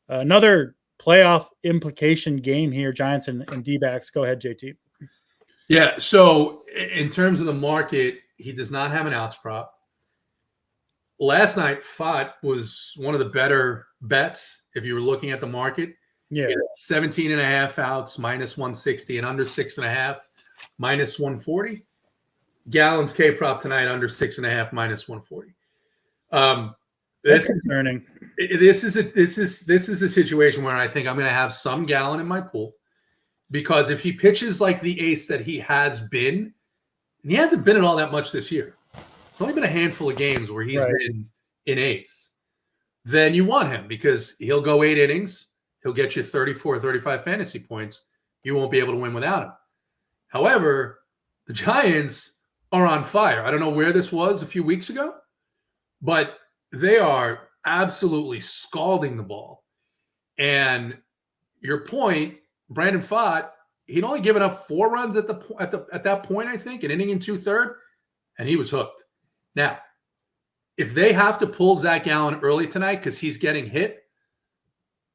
another playoff implication game here, Giants and D-backs. Go ahead, JT. Yeah, so in terms of the market, he does not have an outs prop. Last night, Pfaadt was one of the better bets if you were looking at the market. Yeah, 17.5 outs, minus 160, and under 6.5, minus 140. Gallen's K prop tonight, under 6.5, minus 140. That's concerning. This is a situation where I think I'm going to have some Gallen in my pool, because if he pitches like the ace that he has been, and he hasn't been in all that much this year. It's only been a handful of games where he's been in ace. Then you want him because he'll go 8 innings. He'll get you 34, 35 fantasy points. You won't be able to win without him. However, the Giants are on fire. I don't know where this was a few weeks ago, but they are absolutely scalding the ball. And your point, Brandon Pfaadt, he'd only given up 4 runs at that point, I think, an inning and 2/3, and he was hooked. Now, if they have to pull Zach Gallen early tonight because he's getting hit,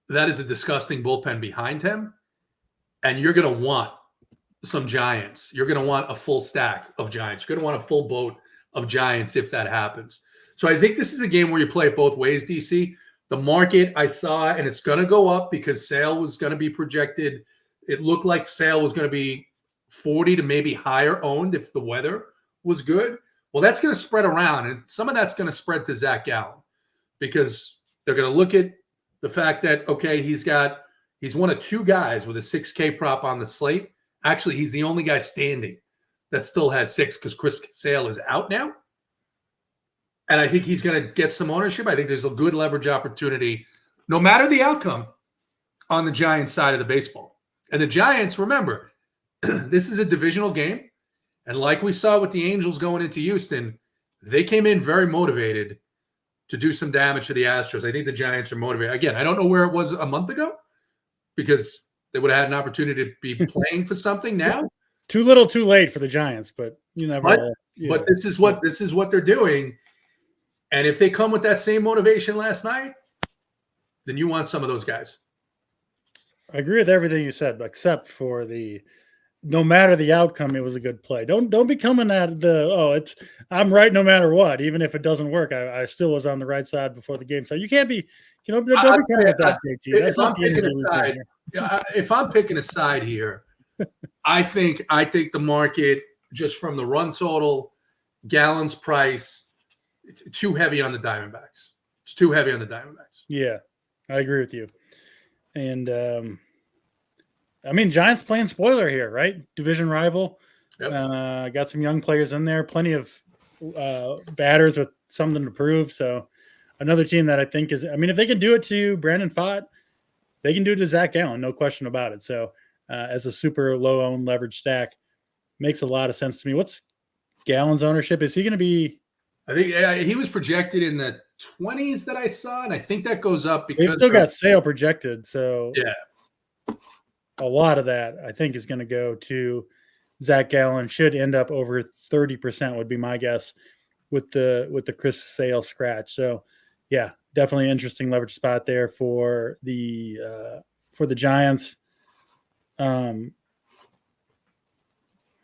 that is a disgusting bullpen behind him, and you're going to want some Giants. You're going to want a full stack of Giants. You're going to want a full boat of Giants if that happens. So I think this is a game where you play it both ways, DC. The market I saw, and it's going to go up because Sale was going to be projected. It looked like Sale was going to be 40 to maybe higher owned if the weather was good. Well, that's going to spread around, and some of that's going to spread to Zach Gallen because they're going to look at the fact that, okay, he's one of 2 guys with a 6K prop on the slate. Actually, he's the only guy standing that still has 6 because Chris Sale is out now. And I think he's going to get some ownership. I think there's a good leverage opportunity, no matter the outcome, on the Giants side of the baseball. And the Giants, remember, this is a divisional game. And like we saw with the Angels going into Houston, they came in very motivated to do some damage to the Astros. I think the Giants are motivated. Again, I don't know where it was a month ago because they would have had an opportunity to be playing for something now. Too little, too late for the Giants, but you never. But this is what they're doing. And if they come with that same motivation last night, then you want some of those guys. I agree with everything you said, except for no matter the outcome, it was a good play. Don't be coming at I'm right no matter what, even if it doesn't work. I still was on the right side before the game. So you can't be, don't be coming at that, JT. That's not the energy we play here. If I'm picking a side here, I think the market, just from the run total, Gallen's price, it's too heavy on the Diamondbacks. It's too heavy on the Diamondbacks. Yeah, I agree with you. And Giants playing spoiler here, right? Division rival. Yep. Got some young players in there, plenty of batters with something to prove. So another team that I think is, if they can do it to Brandon Pfaadt, they can do it to Zach Gallen, no question about it. So as a super low-owned leverage stack, makes a lot of sense to me. What's Gallen's ownership? Is he going to be? I think he was projected in the 20s that I saw, and I think that goes up because they've still got Sale projected. So yeah, a lot of that I think is going to go to Zach Gallen. Should end up over 30% would be my guess with the Chris Sale scratch. So yeah, definitely an interesting leverage spot there for the Giants.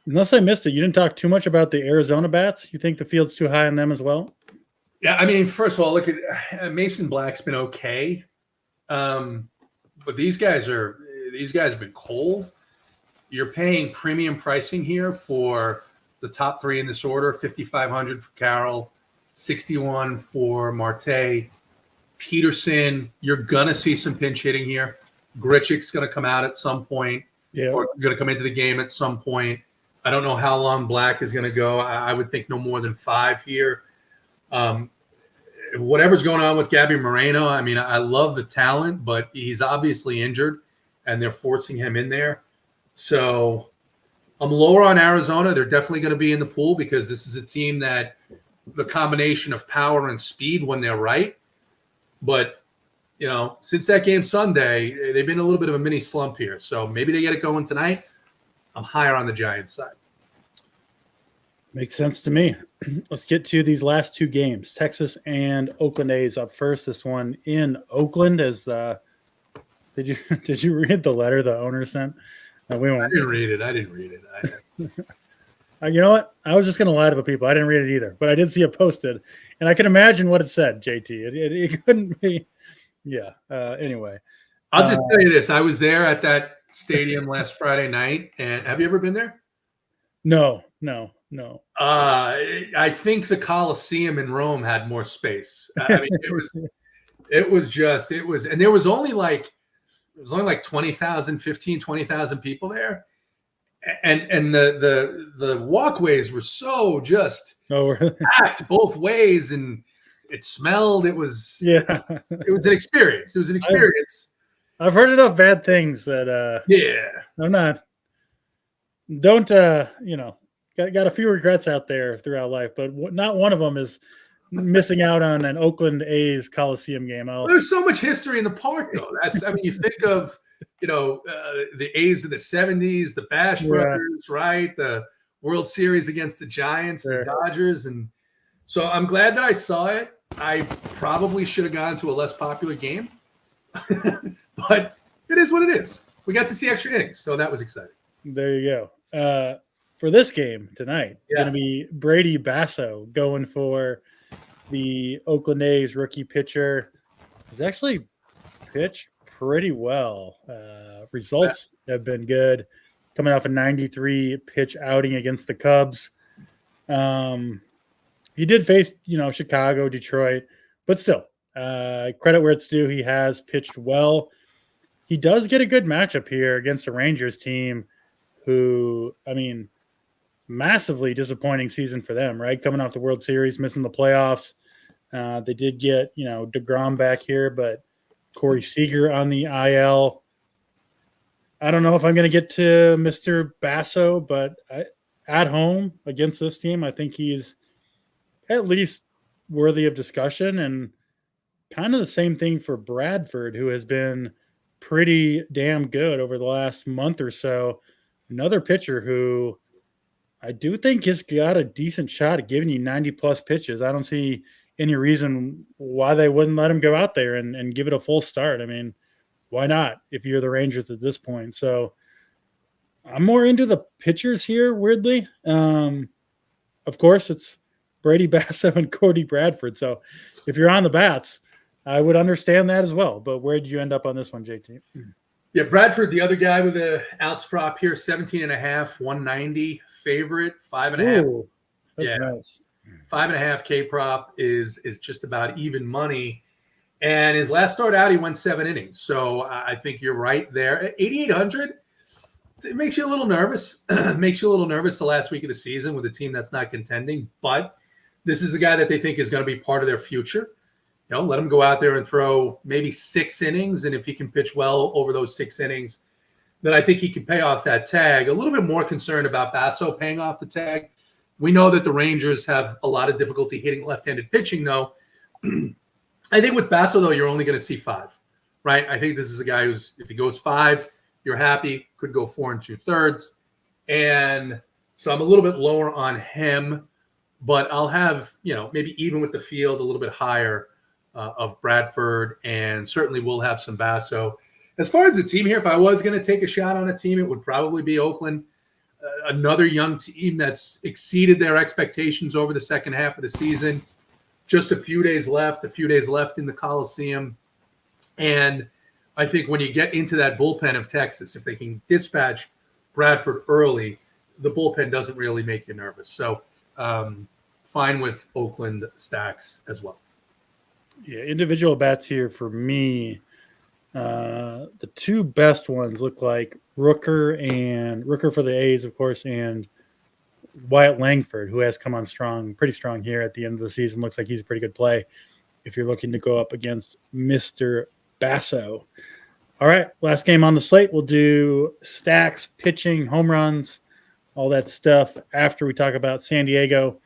Unless I missed it, you didn't talk too much about the Arizona bats. You think the field's too high on them as well? Yeah, first of all, look at Mason Black's been okay, but these guys have been cold. You're paying premium pricing here for the top 3 in this order: 5,500 for Carroll, 61 for Marte, Peterson. You're gonna see some pinch hitting here. Grichuk's gonna come out at some point, or gonna come into the game at some point. I don't know how long Black is going to go. I would think no more than 5 here. Whatever's going on with Gabby Moreno, I love the talent, but he's obviously injured, and they're forcing him in there. So I'm lower on Arizona. They're definitely going to be in the pool because this is a team that the combination of power and speed when they're right. But, since that game Sunday, they've been a little bit of a mini slump here. So maybe they get it going tonight. I'm higher on the Giants side. Makes sense to me. Let's get to these last 2 games. Texas and Oakland A's up first. This one in Oakland is did you read the letter the owner sent? I didn't read it. You know what? I was just going to lie to the people. I didn't read it either, but I did see it posted, and I can imagine what it said, JT. It couldn't be. Yeah. Anyway. I'll just tell you this. I was there at that stadium last Friday night, and have you ever been there? No. I think the Coliseum in Rome had more space. It was, and there was only like 20,000 people there, and the walkways were so just packed both ways, and it smelled. It was an experience. It was an experience. I've heard enough bad things that got a few regrets out there throughout life, but not one of them is missing out on an Oakland A's Coliseum game. There's so much history in the park, though. You think of the A's of the 70s, the Bash Brothers, right? The World Series against the Giants, the Dodgers. And so I'm glad that I saw it. I probably should have gone to a less popular game, but it is what it is. We got to see extra innings, so that was exciting. There you go. For this game tonight, it's going to be Brady Basso going for the Oakland A's rookie pitcher. He's actually pitched pretty well. Results have been good. Coming off a 93 pitch outing against the Cubs. He did face, Chicago, Detroit, but still, credit where it's due. He has pitched well. He does get a good matchup here against the Rangers team who, massively disappointing season for them, right? Coming off the World Series, missing the playoffs. They did get, DeGrom back here, but Corey Seager on the IL. I don't know if I'm going to get to Mr. Basso, but at home against this team, I think he's at least worthy of discussion. And kind of the same thing for Bradford, who has been pretty damn good over the last month or so. Another pitcher who I do think has got a decent shot at giving you 90-plus pitches. I don't see any reason why they wouldn't let him go out there and give it a full start. Why not if you're the Rangers at this point? So I'm more into the pitchers here, weirdly. Of course, it's Brady Basso and Cody Bradford. So if you're on the bats, I would understand that as well. But where did you end up on this one, JT? Yeah, Bradford, the other guy with the outs prop here, 17.5, 190 favorite, 5.5. Ooh, that's nice. 5.5 K prop is just about even money. And his last start out, he went 7 innings. So I think you're right there. At 8,800, it makes you a little nervous. Makes you a little nervous the last week of the season with a team that's not contending. But this is the guy that they think is going to be part of their future. Let him go out there and throw maybe 6 innings. And if he can pitch well over those 6 innings, then I think he can pay off that tag. A little bit more concerned about Basso paying off the tag. We know that the Rangers have a lot of difficulty hitting left-handed pitching, though. I think with Basso, though, you're only going to see 5, right? I think this is a guy who's, if he goes 5, you're happy, could go 4 2/3. And so I'm a little bit lower on him, but I'll have, maybe even with the field, a little bit higher of Bradford, and certainly we'll have some Basso. As far as the team here, if I was going to take a shot on a team, it would probably be Oakland. Another young team that's exceeded their expectations over the second half of the season. Just a few days left in the Coliseum. And I think when you get into that bullpen of Texas, if they can dispatch Bradford early, the bullpen doesn't really make you nervous. So fine with Oakland stacks as well. Yeah, individual bats here for me. The 2 best ones look like Rooker for the A's, of course, and Wyatt Langford, who has come on pretty strong here at the end of the season. Looks like he's a pretty good play if you're looking to go up against Mr. Basso. All right, last game on the slate. We'll do stacks, pitching, home runs, all that stuff after we talk about San Diego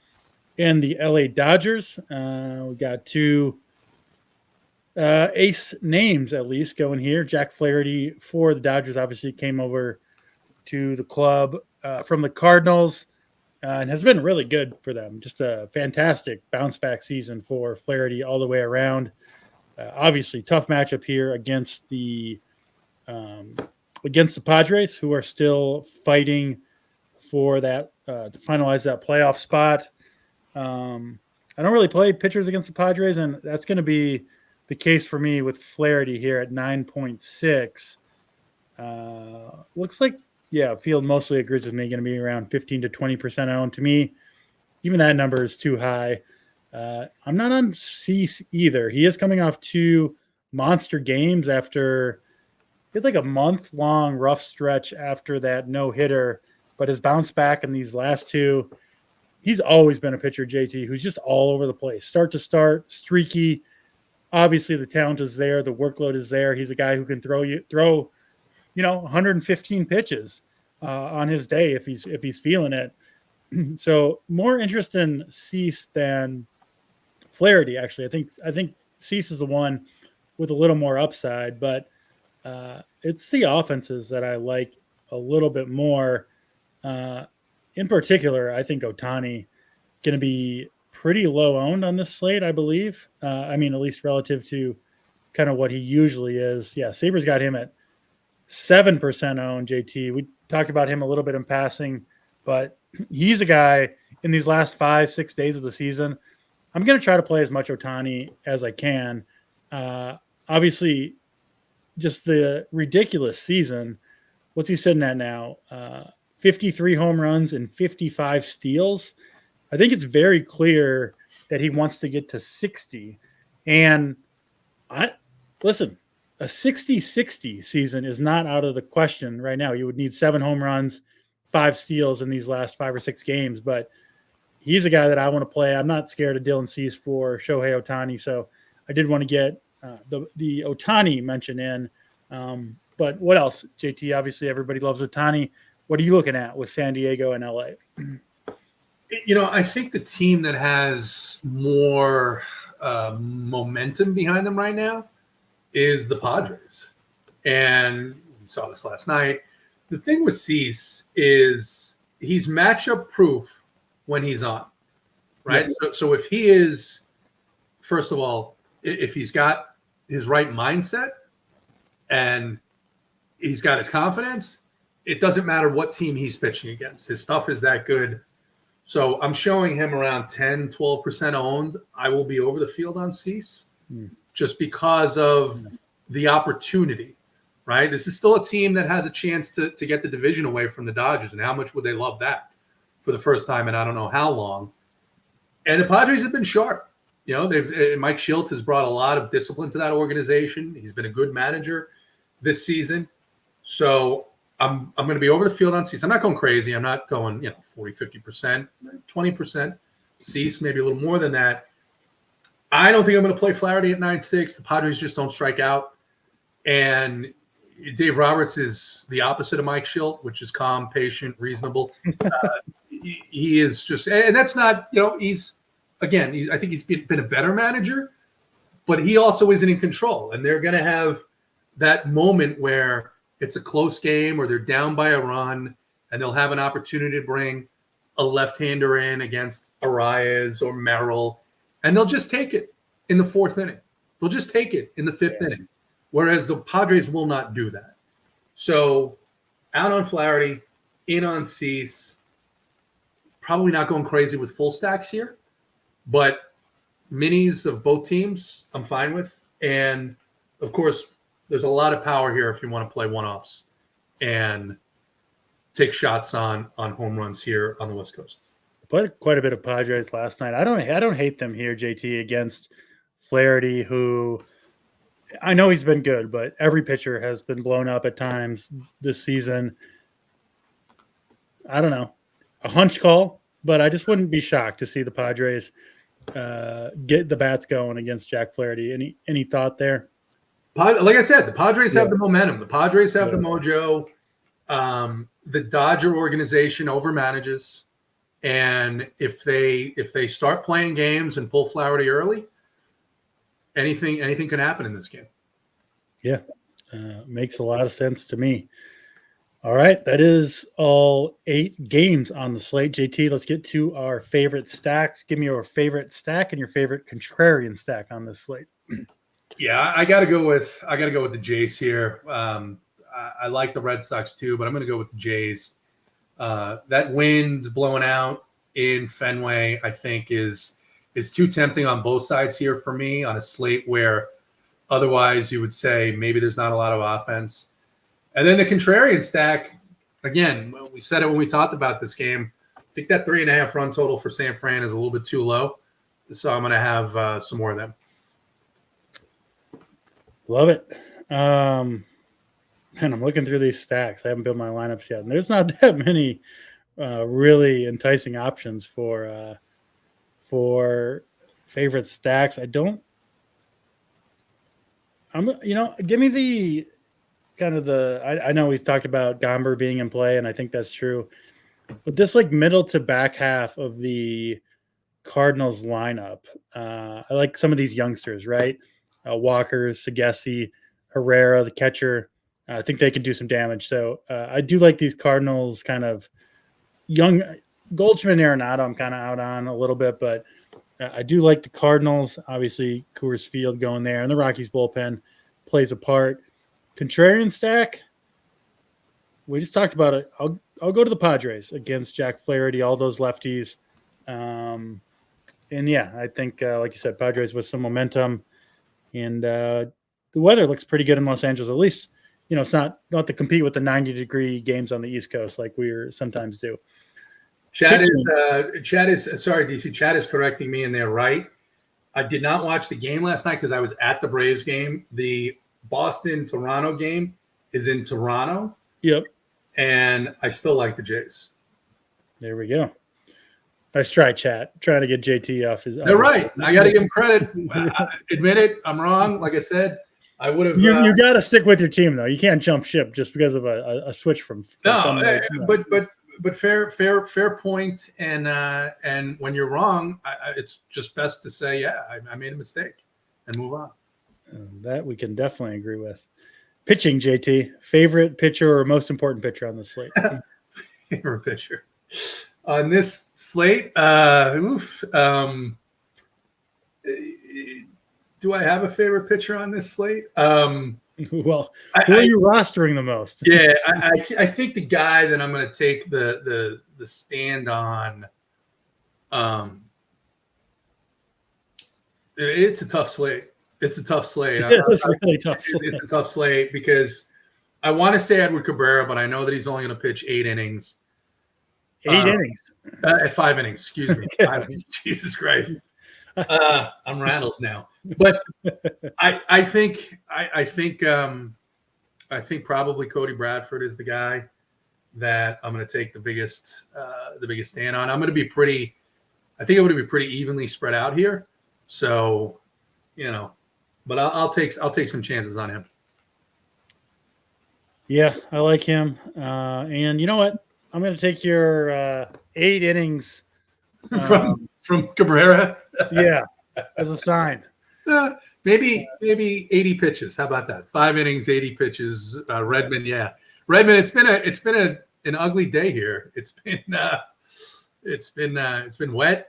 and the LA Dodgers. We got 2 ace names at least going here. Jack Flaherty for the Dodgers obviously came over to the club from the Cardinals and has been really good for them. Just a fantastic bounce back season for Flaherty all the way around. Obviously tough matchup here against the Padres, who are still fighting for that to finalize that playoff spot. I don't really play pitchers against the Padres, and that's going to be the case for me with Flaherty here at 9.6. Looks like, field mostly agrees with me, going to be around 15 to 20% owned. To me, even that number is too high. I'm not on Cease either. He is coming off 2 monster games after he had like a month-long rough stretch after that no-hitter, but has bounced back in these last 2. He's always been a pitcher, JT, who's just all over the place. Start to start, streaky. Obviously, the talent is there. The workload is there. He's a guy who can throw 115 pitches on his day if he's feeling it. So more interest in Cease than Flaherty, actually. I think Cease is the one with a little more upside, but it's the offenses that I like a little bit more. In particular, I think Ohtani going to be pretty low owned on this slate, I believe. I mean, at least relative to kind of what he usually is. Yeah, Sabres got him at 7% owned, JT. We talked about him a little bit in passing, but he's a guy in these last 5-6 days of the season. I'm going to try to play as much Ohtani as I can. Obviously, just the ridiculous season. What's he sitting at now? 53 home runs and 55 steals. I think it's very clear that he wants to get to 60. And listen, a 60-60 season is not out of the question right now. You would need 7 home runs, 5 steals in these last 5 or 6 games, but he's a guy that I want to play. I'm not scared of Dylan Cease for Shohei Ohtani, so I did want to get the Ohtani mention in. But what else, JT? Obviously, everybody loves Ohtani. What are you looking at with San Diego and LA? I think the team that has more momentum behind them right now is the Padres. And we saw this last night. The thing with Cease is he's matchup proof when he's on, right? Yeah. So if he is, first of all, if he's got his right mindset and he's got his confidence, it doesn't matter what team he's pitching against. His stuff is that good. So I'm showing him around 10, 12% owned. I will be over the field on Cease just because of the opportunity, right? This is still a team that has a chance to get the division away from the Dodgers. And how much would they love that for the first time in I don't know how long? And the Padres have been sharp. Mike Shildt has brought a lot of discipline to that organization. He's been a good manager this season. So I'm going to be over the field on Cease. I'm not going crazy. I'm not going, 40, 50%, 20%. Cease, maybe a little more than that. I don't think I'm going to play Flaherty at 9.6. The Padres just don't strike out. And Dave Roberts is the opposite of Mike Shildt, which is calm, patient, reasonable. He is just – and that's not – he's – again, I think he's been a better manager, but he also isn't in control. And they're going to have that moment where it's a close game or they're down by a run and they'll have an opportunity to bring a left-hander in against Arias or Merrill, and they'll just take it in the 4th inning. They'll just take it in the 5th inning, whereas the Padres will not do that. So out on Flaherty, in on Cease, probably not going crazy with full stacks here, but minis of both teams I'm fine with. And, of course, there's a lot of power here if you want to play one-offs and take shots on home runs here on the West Coast. Played quite a bit of Padres last night. I don't hate them here, JT, against Flaherty, who I know he's been good, but every pitcher has been blown up at times this season. I don't know, a hunch call, but I just wouldn't be shocked to see the Padres get the bats going against Jack Flaherty. Any thought there? Like I said, the Padres have the momentum. The Padres have the mojo. The Dodger organization overmanages, and if they start playing games and pull Flaherty early, anything can happen in this game. Yeah, makes a lot of sense to me. All right, that is all 8 games on the slate. JT, let's get to our favorite stacks. Give me your favorite stack and your favorite contrarian stack on this slate. Yeah, I got to go with the Jays here. I like the Red Sox too, but I'm going to go with the Jays. That wind blowing out in Fenway, I think, is too tempting on both sides here for me on a slate where otherwise you would say maybe there's not a lot of offense. And then the contrarian stack, again, we said it when we talked about this game. I think that 3.5 run total for San Fran is a little bit too low, so I'm going to have some more of them. Love it. And I'm looking through these stacks. I haven't built my lineups yet. And there's not that many really enticing options for favorite stacks. Give me the kind of I know we've talked about Gomber being in play, and I think that's true. But this middle to back half of the Cardinals lineup, I like some of these youngsters, right? Walker, Sagesi, Herrera, the catcher. I think they can do some damage. So I do like these Cardinals kind of young. Goldschmidt and Arenado I'm kind of out on a little bit, but I do like the Cardinals. Obviously, Coors Field going there, and the Rockies bullpen plays a part. Contrarian stack, we just talked about it. I'll go to the Padres against Jack Flaherty, all those lefties. And yeah, I think, like you said, Padres with some momentum. And the weather looks pretty good in Los Angeles. At least, it's not to compete with the 90-degree games on the East Coast like we sometimes do. Chad is sorry, DC. Chad is correcting me, and they're right. I did not watch the game last night because I was at the Braves game. The Boston-Toronto game is in Toronto. Yep. And I still like the Jays. There we go. Nice try, chat. Trying to get JT off his. They're right. I got to give him credit. Admit it. I'm wrong. Like I said, I would have. You got to stick with your team, though. You can't jump ship just because of a switch from. But fair point. And when you're wrong, it's just best to say, yeah, I made a mistake and move on. That we can definitely agree with. Pitching, JT, favorite pitcher or most important pitcher on the slate? Favorite pitcher on this slate? Do I have a favorite pitcher on this slate? Well, who are you rostering the most? Yeah, I think the guy that I'm going to take the stand on. It's a tough slate. It's a tough slate. It's really tough. It's a tough slate because I want to say Edward Cabrera, but I know that he's only going to pitch 8 innings. 8 innings? 5 innings, excuse me. Jesus Christ. I'm rattled now. But I think probably Cody Bradford is the guy that I'm going to take the biggest stand on. I think I'm going to be pretty evenly spread out here. So, but I'll take some chances on him. Yeah, I like him. And you know what? I'm going to take your 8 innings from Cabrera. Yeah, as a sign. Maybe 80 pitches. How about that? 5 innings, 80 pitches. Redmond, yeah. Redmond, it's been an ugly day here. It's been wet.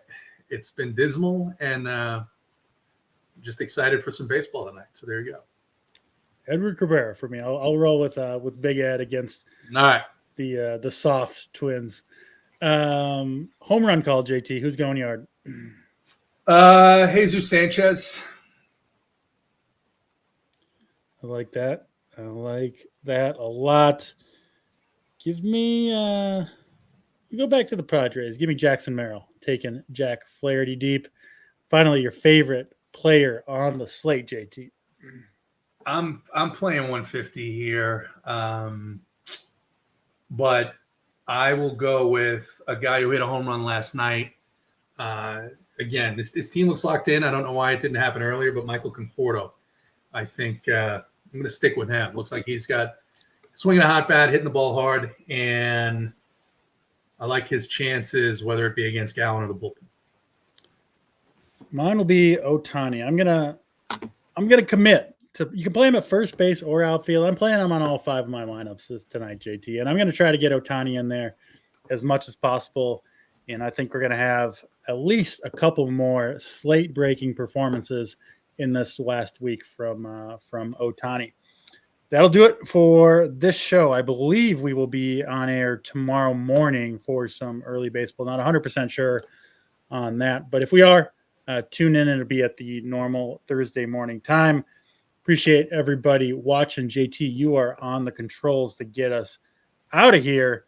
It's been dismal, and just excited for some baseball tonight. So there you go. Edward Cabrera for me. I'll roll with Big Ed against the soft Twins. Home run call, JT. Who's going yard? Jesus Sanchez. I like that. I like that a lot. Give me we go back to the Padres. Give me Jackson Merrill, taking Jack Flaherty deep. Finally, your favorite player on the slate, JT. I'm playing 150 here, but I will go with a guy who hit a home run last night. Again, this team looks locked in. I don't know why it didn't happen earlier, but Michael Conforto. I think I'm going to stick with him. Looks like he's got swinging a hot bat, hitting the ball hard, and I like his chances, whether it be against Gallen or the bullpen. Mine will be Ohtani. I'm gonna commit to. You can play him at first base or outfield. I'm playing him on all 5 of my lineups tonight, JT, and I'm gonna try to get Ohtani in there as much as possible. And I think we're gonna have at least a couple more slate-breaking performances in this last week from Ohtani. That'll do it for this show. I believe we will be on air tomorrow morning for some early baseball. Not 100% sure on that, but if we are, tune in. It'll be at the normal Thursday morning time. Appreciate everybody watching. JT, you are on the controls to get us out of here.